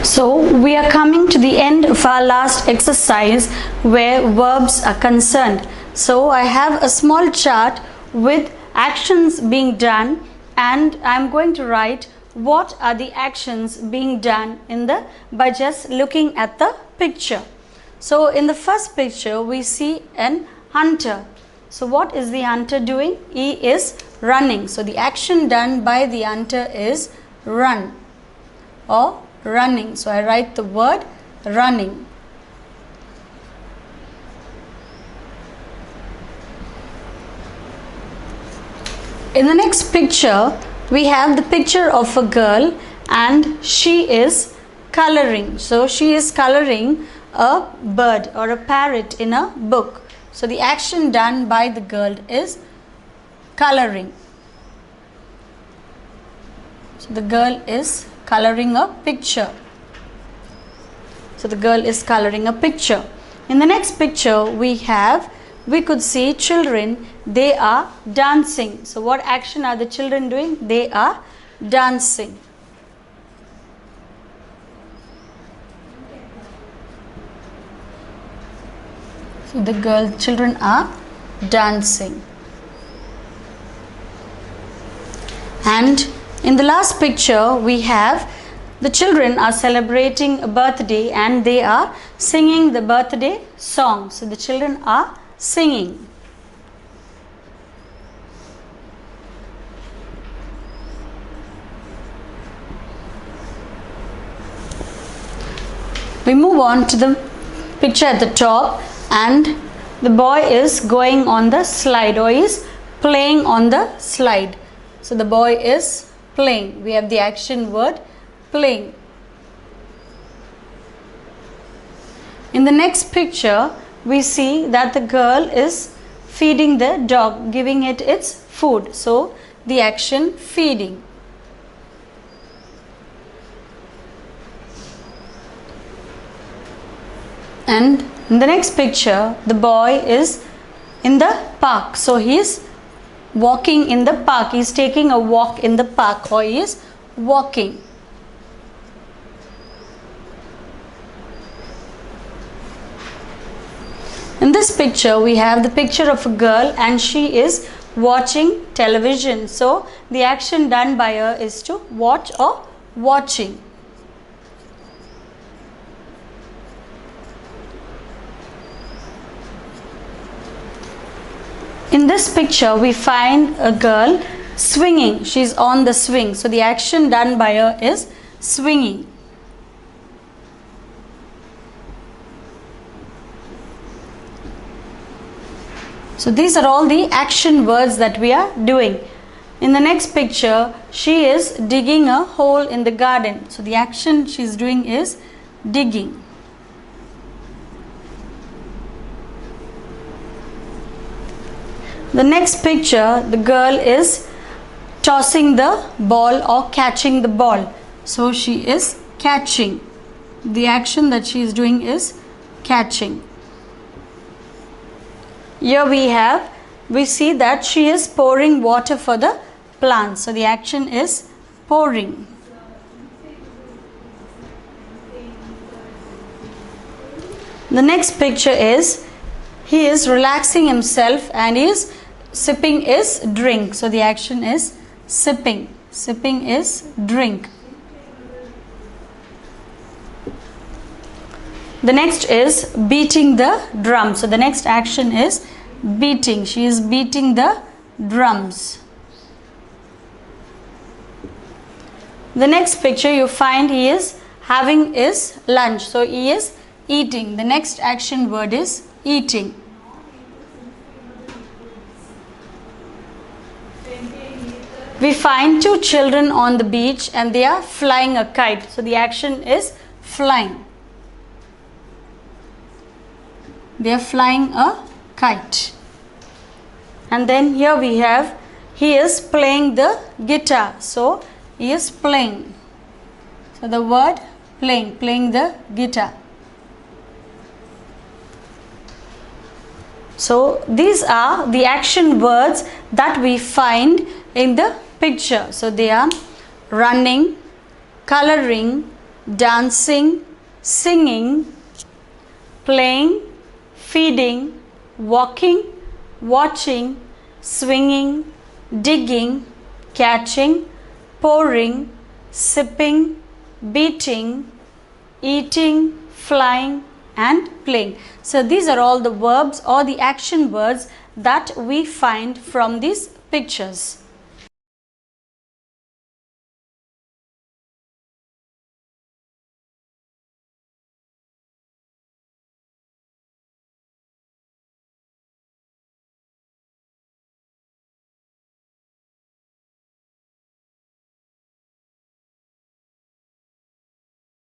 So we are coming to the end of our last exercise where verbs are concerned. So I have a small chart with actions being done, and I'm going to write what are the actions being done by just looking at the picture. So in the first picture we see an hunter. So what is the hunter doing? He is running. So the action done by the hunter is run or running. So I write the word running. In the next picture we have the picture of a girl and she is coloring. So she is coloring a bird or a parrot in a book. So the action done by the girl is coloring. So the girl is coloring a picture. So the girl is coloring a picture. In the next picture we could see children, they are dancing. So what action are the children doing? They are dancing. So the children are dancing. And in the last picture we have the children are celebrating a birthday and they are singing the birthday song. So the children are singing. We move on to the picture at the top, and the boy is going on the slide or is playing on the slide. So the boy is playing. We have the action word playing. In the next picture we see that the girl is feeding the dog, giving it its food. So the action feeding. And in the next picture the boy is in the park. So he is walking in the park. He is taking a walk in the park, or he is walking. In this picture we have the picture of a girl and she is watching television. So the action done by her is to watch or watching. In this picture we find a girl swinging. She is on the swing. So the action done by her is swinging. So these are all the action words that we are doing. In the next picture she is digging a hole in the garden. So the action she is doing is digging. The next picture, the girl is tossing the ball or catching the ball. So she is catching. The action that she is doing is catching. Here we see that she is pouring water for the plants. So the action is pouring. The next picture is he is relaxing himself and he is sipping his drink. So the action is sipping. Sipping is drink. The next is beating the drum. So the next action is beating. She is beating the drums. The next picture you find he is having his lunch. So he is eating. The next action word is eating. We find two children on the beach and they are flying a kite. So the action is flying. They are flying a kite. And then here we have he is playing the guitar. So he is playing. So the word playing the guitar. So these are the action words that we find in the picture. So they are running, coloring, dancing, singing, playing, feeding, walking, watching, swinging, digging, catching, pouring, sipping, beating, eating, flying and playing. So these are all the verbs or the action words that we find from these pictures.